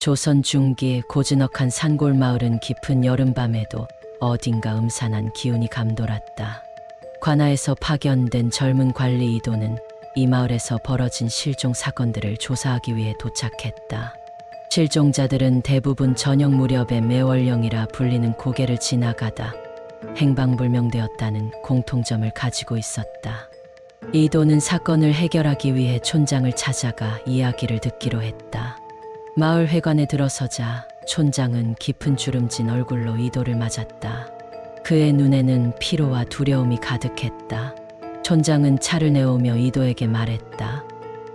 조선 중기 고즈넉한 산골 마을은 깊은 여름밤에도 어딘가 음산한 기운이 감돌았다. 관아에서 파견된 젊은 관리 이도는 이 마을에서 벌어진 실종 사건들을 조사하기 위해 도착했다. 실종자들은 대부분 저녁 무렵에 매월령이라 불리는 고개를 지나가다 행방불명되었다는 공통점을 가지고 있었다. 이도는 사건을 해결하기 위해 촌장을 찾아가 이야기를 듣기로 했다. 마을 회관에 들어서자 촌장은 깊은 주름진 얼굴로 이도를 맞았다. 그의 눈에는 피로와 두려움이 가득했다. 촌장은 차를 내오며 이도에게 말했다.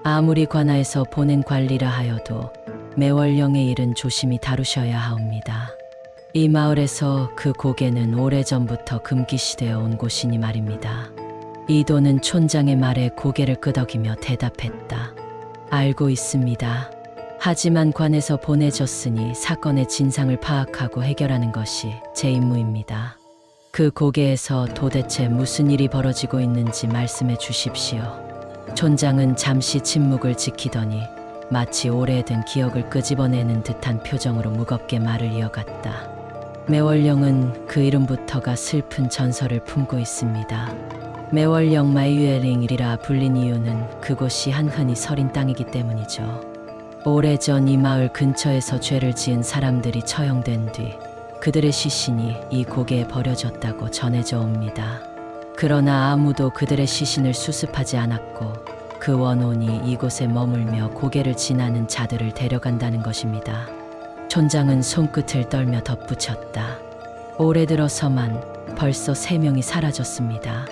아무리 관아에서 보낸 관리라 하여도 매월령의 일은 조심히 다루셔야 하옵니다. 이 마을에서 그 고개는 오래전부터 금기시되어 온 곳이니 말입니다. 이도는 촌장의 말에 고개를 끄덕이며 대답했다. 알고 있습니다. 하지만 관에서 보내졌으니 사건의 진상을 파악하고 해결하는 것이 제 임무입니다. 그 고개에서 도대체 무슨 일이 벌어지고 있는지 말씀해 주십시오. 촌장은 잠시 침묵을 지키더니 마치 오래된 기억을 끄집어내는 듯한 표정으로 무겁게 말을 이어갔다. 매월령은 그 이름부터가 슬픈 전설을 품고 있습니다. 매월령 마이유에링이라 불린 이유는 그곳이 한흔히 서린 땅이기 때문이죠. 오래전 이 마을 근처에서 죄를 지은 사람들이 처형된 뒤 그들의 시신이 이 고개에 버려졌다고 전해져 옵니다. 그러나 아무도 그들의 시신을 수습하지 않았고 그 원혼이 이곳에 머물며 고개를 지나는 자들을 데려간다는 것입니다. 촌장은 손끝을 떨며 덧붙였다. 올해 들어서만 벌써 3명이 사라졌습니다.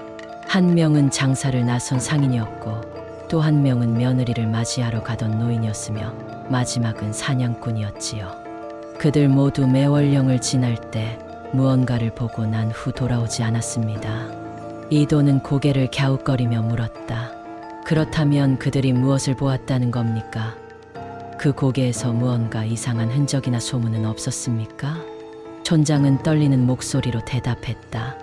한 명은 장사를 나선 상인이었고 또 한 명은 며느리를 맞이하러 가던 노인이었으며 마지막은 사냥꾼이었지요. 그들 모두 매월령을 지날 때 무언가를 보고 난 후 돌아오지 않았습니다. 이도는 고개를 갸웃거리며 물었다. 그렇다면 그들이 무엇을 보았다는 겁니까? 그 고개에서 무언가 이상한 흔적이나 소문은 없었습니까? 촌장은 떨리는 목소리로 대답했다.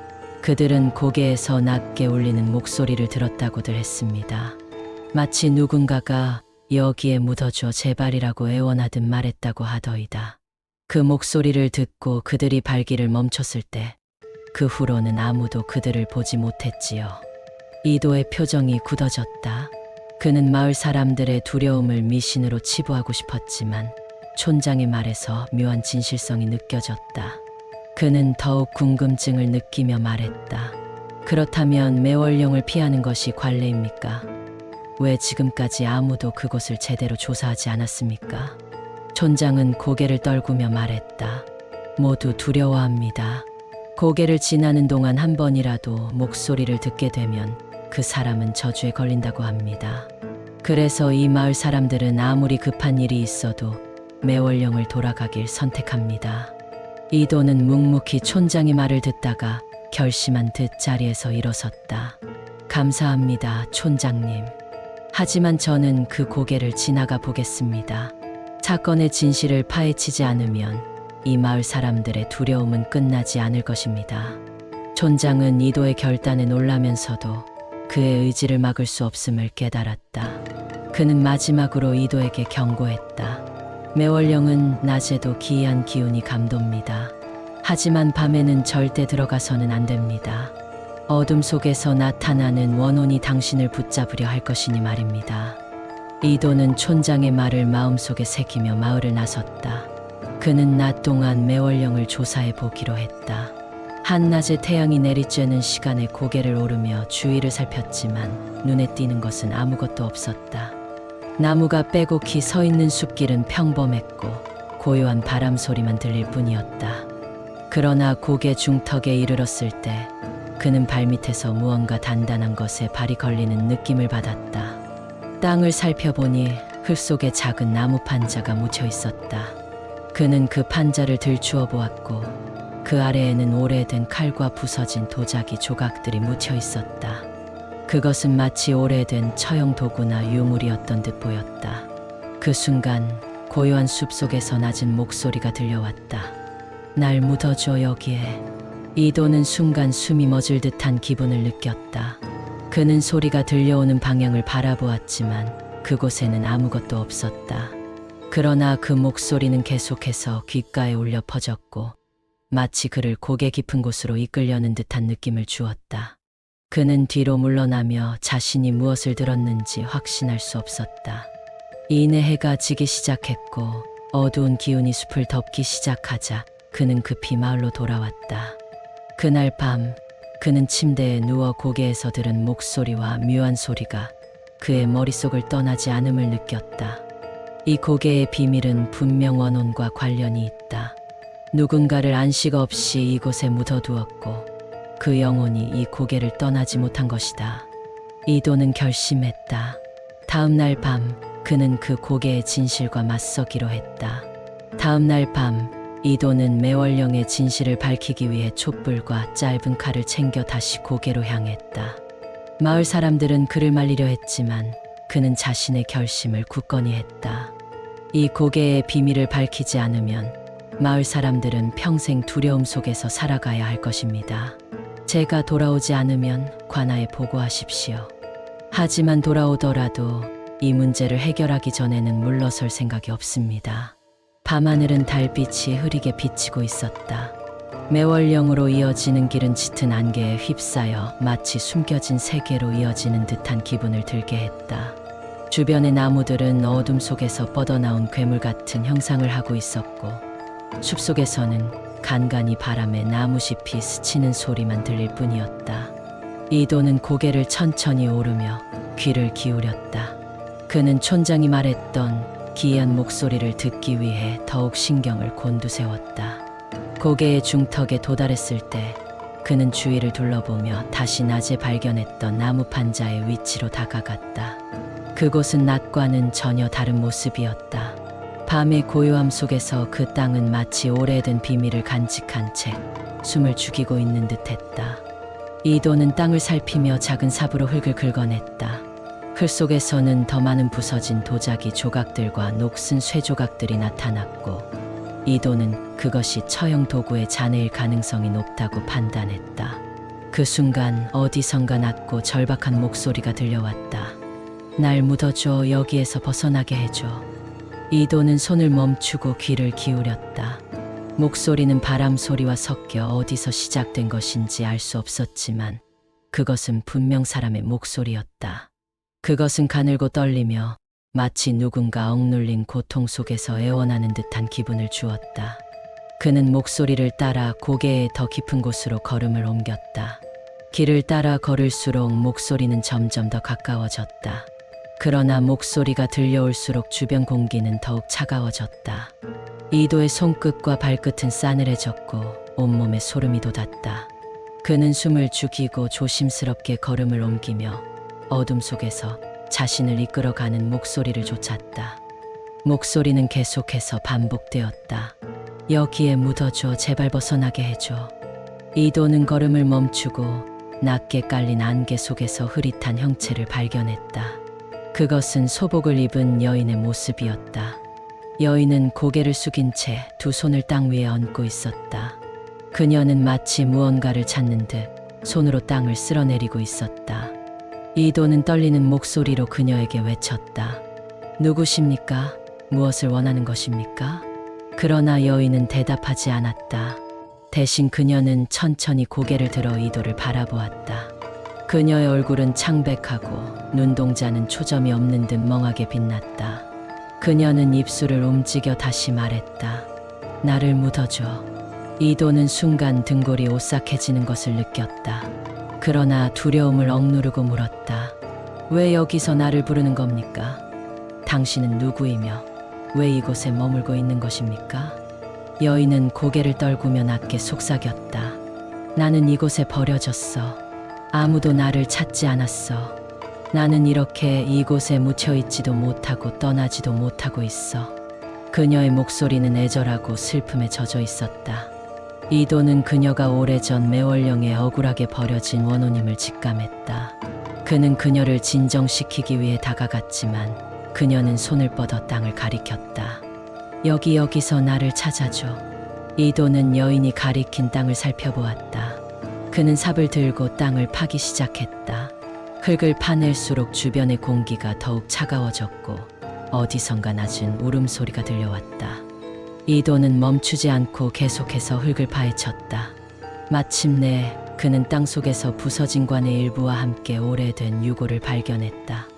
그들은 고개에서 낮게 울리는 목소리를 들었다고들 했습니다. 마치 누군가가 여기에 묻어줘 제발이라고 애원하듯 말했다고 하더이다. 그 목소리를 듣고 그들이 발길을 멈췄을 때 그 후로는 아무도 그들을 보지 못했지요. 이도의 표정이 굳어졌다. 그는 마을 사람들의 두려움을 미신으로 치부하고 싶었지만 촌장의 말에서 묘한 진실성이 느껴졌다. 그는 더욱 궁금증을 느끼며 말했다. 그렇다면 매월령을 피하는 것이 관례입니까? 왜 지금까지 아무도 그곳을 제대로 조사하지 않았습니까? 촌장은 고개를 떨구며 말했다. 모두 두려워합니다. 고개를 지나는 동안 한 번이라도 목소리를 듣게 되면 그 사람은 저주에 걸린다고 합니다. 그래서 이 마을 사람들은 아무리 급한 일이 있어도 매월령을 돌아가길 선택합니다. 이도는 묵묵히 촌장의 말을 듣다가 결심한 듯 자리에서 일어섰다. 감사합니다, 촌장님. 하지만 저는 그 고개를 지나가 보겠습니다. 사건의 진실을 파헤치지 않으면 이 마을 사람들의 두려움은 끝나지 않을 것입니다. 촌장은 이도의 결단에 놀라면서도 그의 의지를 막을 수 없음을 깨달았다. 그는 마지막으로 이도에게 경고했다. 매월령은 낮에도 기이한 기운이 감돕니다. 하지만 밤에는 절대 들어가서는 안 됩니다. 어둠 속에서 나타나는 원혼이 당신을 붙잡으려 할 것이니 말입니다. 이도는 촌장의 말을 마음속에 새기며 마을을 나섰다. 그는 낮 동안 매월령을 조사해 보기로 했다. 한낮에 태양이 내리쬐는 시간에 고개를 오르며 주위를 살폈지만 눈에 띄는 것은 아무것도 없었다. 나무가 빼곡히 서 있는 숲길은 평범했고 고요한 바람 소리만 들릴 뿐이었다. 그러나 고개 중턱에 이르렀을 때 그는 발밑에서 무언가 단단한 것에 발이 걸리는 느낌을 받았다. 땅을 살펴보니 흙 속에 작은 나무 판자가 묻혀 있었다. 그는 그 판자를 들추어 보았고 그 아래에는 오래된 칼과 부서진 도자기 조각들이 묻혀 있었다. 그것은 마치 오래된 처형 도구나 유물이었던 듯 보였다. 그 순간 고요한 숲속에서 낮은 목소리가 들려왔다. 날 묻어줘 여기에. 이도는 순간 숨이 멎을 듯한 기분을 느꼈다. 그는 소리가 들려오는 방향을 바라보았지만 그곳에는 아무것도 없었다. 그러나 그 목소리는 계속해서 귓가에 울려 퍼졌고 마치 그를 고개 깊은 곳으로 이끌려는 듯한 느낌을 주었다. 그는 뒤로 물러나며 자신이 무엇을 들었는지 확신할 수 없었다. 이내 해가 지기 시작했고 어두운 기운이 숲을 덮기 시작하자 그는 급히 마을로 돌아왔다. 그날 밤 그는 침대에 누워 고개에서 들은 목소리와 묘한 소리가 그의 머릿속을 떠나지 않음을 느꼈다. 이 고개의 비밀은 분명 원혼과 관련이 있다. 누군가를 안식 없이 이곳에 묻어두었고 그 영혼이 이 고개를 떠나지 못한 것이다. 이도는 결심했다. 다음 날 밤 그는 그 고개의 진실과 맞서기로 했다. 다음 날 밤 이도는 매월령의 진실을 밝히기 위해 촛불과 짧은 칼을 챙겨 다시 고개로 향했다. 마을 사람들은 그를 말리려 했지만 그는 자신의 결심을 굳건히 했다. 이 고개의 비밀을 밝히지 않으면 마을 사람들은 평생 두려움 속에서 살아가야 할 것입니다. 제가 돌아오지 않으면 관아에 보고하십시오. 하지만 돌아오더라도 이 문제를 해결하기 전에는 물러설 생각이 없습니다. 밤하늘은 달빛이 흐리게 비치고 있었다. 매월령으로 이어지는 길은 짙은 안개에 휩싸여 마치 숨겨진 세계로 이어지는 듯한 기분을 들게 했다. 주변의 나무들은 어둠 속에서 뻗어나온 괴물 같은 형상을 하고 있었고 숲속에서는 간간이 바람에 나무잎이 스치는 소리만 들릴 뿐이었다. 이도는 고개를 천천히 오르며 귀를 기울였다. 그는 촌장이 말했던 기이한 목소리를 듣기 위해 더욱 신경을 곤두세웠다. 고개의 중턱에 도달했을 때 그는 주위를 둘러보며 다시 낮에 발견했던 나무 판자의 위치로 다가갔다. 그곳은 낮과는 전혀 다른 모습이었다. 밤의 고요함 속에서 그 땅은 마치 오래된 비밀을 간직한 채 숨을 죽이고 있는 듯했다. 이도는 땅을 살피며 작은 삽으로 흙을 긁어냈다. 흙 속에서는 더 많은 부서진 도자기 조각들과 녹슨 쇠 조각들이 나타났고 이도는 그것이 처형 도구의 잔해일 가능성이 높다고 판단했다. 그 순간 어디선가 낮고 절박한 목소리가 들려왔다. 날 묻어줘, 여기에서 벗어나게 해줘. 이도는 손을 멈추고 귀를 기울였다. 목소리는 바람 소리와 섞여 어디서 시작된 것인지 알 수 없었지만 그것은 분명 사람의 목소리였다. 그것은 가늘고 떨리며 마치 누군가 억눌린 고통 속에서 애원하는 듯한 기분을 주었다. 그는 목소리를 따라 고개의 더 깊은 곳으로 걸음을 옮겼다. 길을 따라 걸을수록 목소리는 점점 더 가까워졌다. 그러나 목소리가 들려올수록 주변 공기는 더욱 차가워졌다. 이도의 손끝과 발끝은 싸늘해졌고 온몸에 소름이 돋았다. 그는 숨을 죽이고 조심스럽게 걸음을 옮기며 어둠 속에서 자신을 이끌어가는 목소리를 쫓았다. 목소리는 계속해서 반복되었다. 여기에 묻어줘, 제발 벗어나게 해줘. 이도는 걸음을 멈추고 낮게 깔린 안개 속에서 흐릿한 형체를 발견했다. 그것은 소복을 입은 여인의 모습이었다. 여인은 고개를 숙인 채 두 손을 땅 위에 얹고 있었다. 그녀는 마치 무언가를 찾는 듯 손으로 땅을 쓸어내리고 있었다. 이도는 떨리는 목소리로 그녀에게 외쳤다. 누구십니까? 무엇을 원하는 것입니까? 그러나 여인은 대답하지 않았다. 대신 그녀는 천천히 고개를 들어 이도를 바라보았다. 그녀의 얼굴은 창백하고 눈동자는 초점이 없는 듯 멍하게 빛났다. 그녀는 입술을 움직여 다시 말했다. 나를 묻어줘. 이도는 순간 등골이 오싹해지는 것을 느꼈다. 그러나 두려움을 억누르고 물었다. 왜 여기서 나를 부르는 겁니까? 당신은 누구이며 왜 이곳에 머물고 있는 것입니까? 여인은 고개를 떨구며 낮게 속삭였다. 나는 이곳에 버려졌어. 아무도 나를 찾지 않았어. 나는 이렇게 이곳에 묻혀있지도 못하고 떠나지도 못하고 있어. 그녀의 목소리는 애절하고 슬픔에 젖어 있었다. 이도는 그녀가 오래전 매월령에 억울하게 버려진 원혼임을 직감했다. 그는 그녀를 진정시키기 위해 다가갔지만 그녀는 손을 뻗어 땅을 가리켰다. 여기서 나를 찾아줘. 이도는 여인이 가리킨 땅을 살펴보았다. 그는 삽을 들고 땅을 파기 시작했다. 흙을 파낼수록 주변의 공기가 더욱 차가워졌고 어디선가 낮은 울음소리가 들려왔다. 이도는 멈추지 않고 계속해서 흙을 파헤쳤다. 마침내 그는 땅속에서 부서진 관의 일부와 함께 오래된 유골을 발견했다.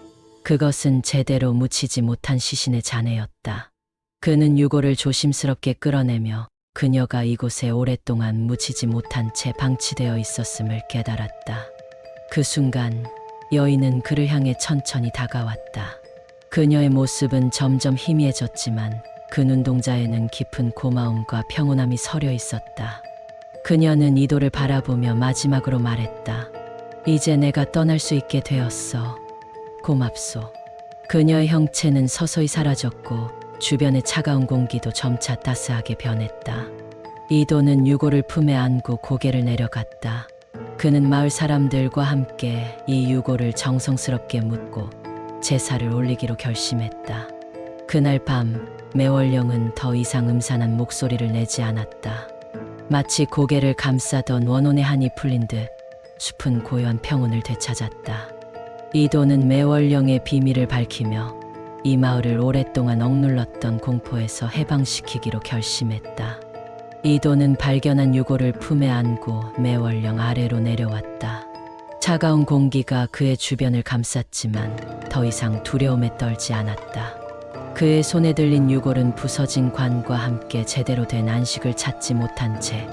그것은 제대로 묻히지 못한 시신의 잔해였다. 그는 유골을 조심스럽게 끌어내며 그녀가 이곳에 오랫동안 묻히지 못한 채 방치되어 있었음을 깨달았다. 그 순간 여인은 그를 향해 천천히 다가왔다. 그녀의 모습은 점점 희미해졌지만 그 눈동자에는 깊은 고마움과 평온함이 서려 있었다. 그녀는 이도를 바라보며 마지막으로 말했다. 이제 내가 떠날 수 있게 되었어. 고맙소. 그녀의 형체는 서서히 사라졌고 주변의 차가운 공기도 점차 따스하게 변했다. 이도는 유골을 품에 안고 고개를 내려갔다. 그는 마을 사람들과 함께 이 유골을 정성스럽게 묻고 제사를 올리기로 결심했다. 그날 밤 매월령은 더 이상 음산한 목소리를 내지 않았다. 마치 고개를 감싸던 원혼의 한이 풀린 듯 숲은 고요한 평온을 되찾았다. 이도는 매월령의 비밀을 밝히며 이 마을을 오랫동안 억눌렀던 공포에서 해방시키기로 결심했다. 이도는 발견한 유골을 품에 안고 매월령 아래로 내려왔다. 차가운 공기가 그의 주변을 감쌌지만 더 이상 두려움에 떨지 않았다. 그의 손에 들린 유골은 부서진 관과 함께 제대로 된 안식을 찾지 못한 채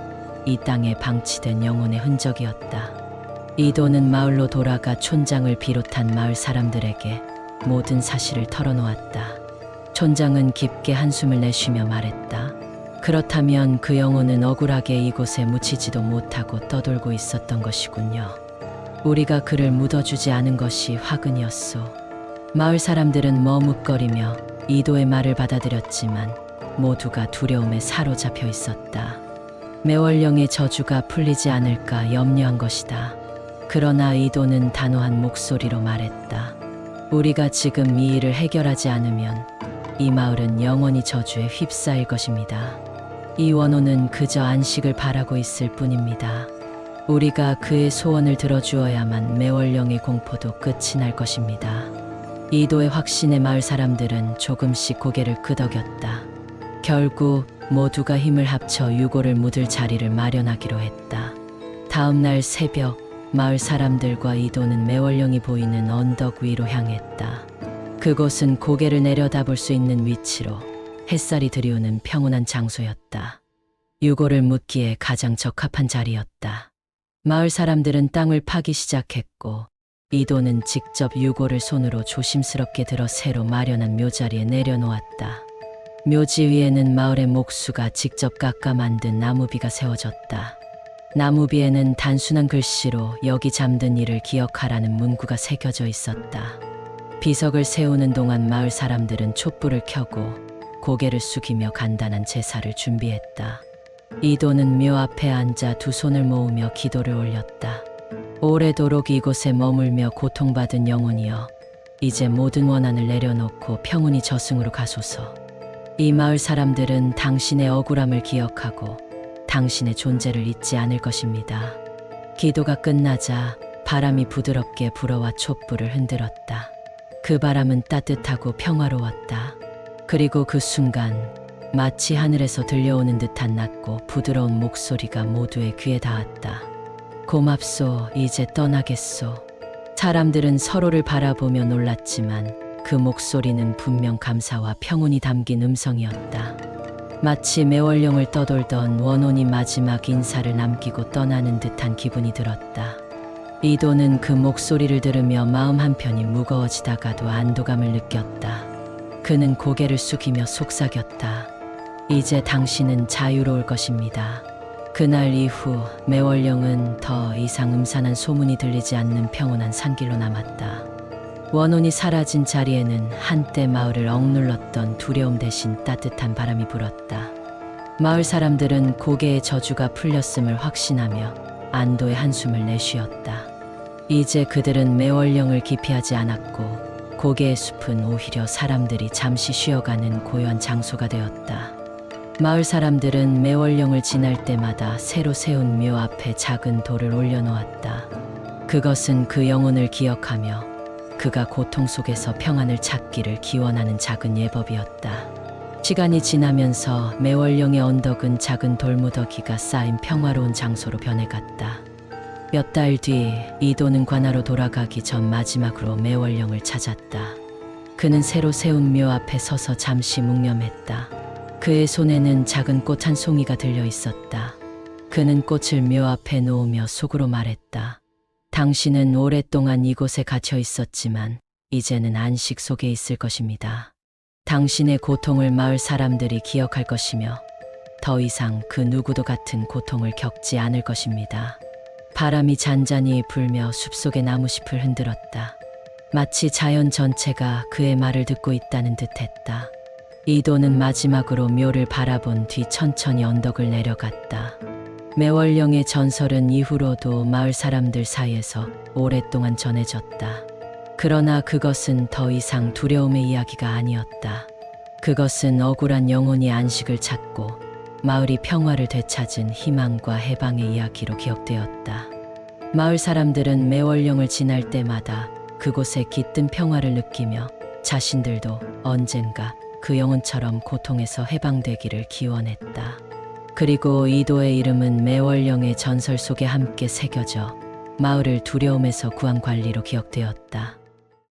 이 땅에 방치된 영혼의 흔적이었다. 이도는 마을로 돌아가 촌장을 비롯한 마을 사람들에게 모든 사실을 털어놓았다. 촌장은 깊게 한숨을 내쉬며 말했다. 그렇다면 그 영혼은 억울하게 이곳에 묻히지도 못하고 떠돌고 있었던 것이군요. 우리가 그를 묻어주지 않은 것이 화근이었소. 마을 사람들은 머뭇거리며 이도의 말을 받아들였지만 모두가 두려움에 사로잡혀 있었다. 매월령의 저주가 풀리지 않을까 염려한 것이다. 그러나 이도는 단호한 목소리로 말했다. 우리가 지금 이 일을 해결하지 않으면 이 마을은 영원히 저주에 휩싸일 것입니다. 이 원혼은 그저 안식을 바라고 있을 뿐입니다. 우리가 그의 소원을 들어주어야만 매월령의 공포도 끝이 날 것입니다. 이도의 확신에 마을 사람들은 조금씩 고개를 끄덕였다. 결국 모두가 힘을 합쳐 유골을 묻을 자리를 마련하기로 했다. 다음 날 새벽 마을 사람들과 이도는 매월령이 보이는 언덕 위로 향했다. 그곳은 고개를 내려다볼 수 있는 위치로 햇살이 들이우는 평온한 장소였다. 유골을 묻기에 가장 적합한 자리였다. 마을 사람들은 땅을 파기 시작했고 이도는 직접 유골을 손으로 조심스럽게 들어 새로 마련한 묘자리에 내려놓았다. 묘지 위에는 마을의 목수가 직접 깎아 만든 나무비가 세워졌다. 나무비에는 단순한 글씨로 여기 잠든 이를 기억하라는 문구가 새겨져 있었다. 비석을 세우는 동안 마을 사람들은 촛불을 켜고 고개를 숙이며 간단한 제사를 준비했다. 이도는 묘 앞에 앉아 두 손을 모으며 기도를 올렸다. 오래도록 이곳에 머물며 고통받은 영혼이여, 이제 모든 원한을 내려놓고 평온히 저승으로 가소서. 이 마을 사람들은 당신의 억울함을 기억하고 당신의 존재를 잊지 않을 것입니다. 기도가 끝나자 바람이 부드럽게 불어와 촛불을 흔들었다. 그 바람은 따뜻하고 평화로웠다. 그리고 그 순간 마치 하늘에서 들려오는 듯한 낮고 부드러운 목소리가 모두의 귀에 닿았다. 고맙소, 이제 떠나겠소. 사람들은 서로를 바라보며 놀랐지만 그 목소리는 분명 감사와 평온이 담긴 음성이었다. 마치 매월령을 떠돌던 원혼이 마지막 인사를 남기고 떠나는 듯한 기분이 들었다. 이도는 그 목소리를 들으며 마음 한편이 무거워지다가도 안도감을 느꼈다. 그는 고개를 숙이며 속삭였다. 이제 당신은 자유로울 것입니다. 그날 이후 매월령은 더 이상 음산한 소문이 들리지 않는 평온한 산길로 남았다. 원혼이 사라진 자리에는 한때 마을을 억눌렀던 두려움 대신 따뜻한 바람이 불었다. 마을 사람들은 고개의 저주가 풀렸음을 확신하며 안도의 한숨을 내쉬었다. 이제 그들은 매월령을 기피하지 않았고 고개의 숲은 오히려 사람들이 잠시 쉬어가는 고요한 장소가 되었다. 마을 사람들은 매월령을 지날 때마다 새로 세운 묘 앞에 작은 돌을 올려놓았다. 그것은 그 영혼을 기억하며 그가 고통 속에서 평안을 찾기를 기원하는 작은 예법이었다. 시간이 지나면서 매월령의 언덕은 작은 돌무더기가 쌓인 평화로운 장소로 변해갔다. 몇 달 뒤 이도는 관하로 돌아가기 전 마지막으로 매월령을 찾았다. 그는 새로 세운 묘 앞에 서서 잠시 묵념했다. 그의 손에는 작은 꽃 한 송이가 들려 있었다. 그는 꽃을 묘 앞에 놓으며 속으로 말했다. 당신은 오랫동안 이곳에 갇혀 있었지만 이제는 안식 속에 있을 것입니다. 당신의 고통을 마을 사람들이 기억할 것이며 더 이상 그 누구도 같은 고통을 겪지 않을 것입니다. 바람이 잔잔히 불며 숲속의 나무잎을 흔들었다. 마치 자연 전체가 그의 말을 듣고 있다는 듯했다. 이도는 마지막으로 묘를 바라본 뒤 천천히 언덕을 내려갔다. 매월령의 전설은 이후로도 마을 사람들 사이에서 오랫동안 전해졌다. 그러나 그것은 더 이상 두려움의 이야기가 아니었다. 그것은 억울한 영혼이 안식을 찾고 마을이 평화를 되찾은 희망과 해방의 이야기로 기억되었다. 마을 사람들은 매월령을 지날 때마다 그곳에 깃든 평화를 느끼며 자신들도 언젠가 그 영혼처럼 고통에서 해방되기를 기원했다. 그리고 이도의 이름은 매월령의 전설 속에 함께 새겨져 마을을 두려움에서 구한 관리로 기억되었다.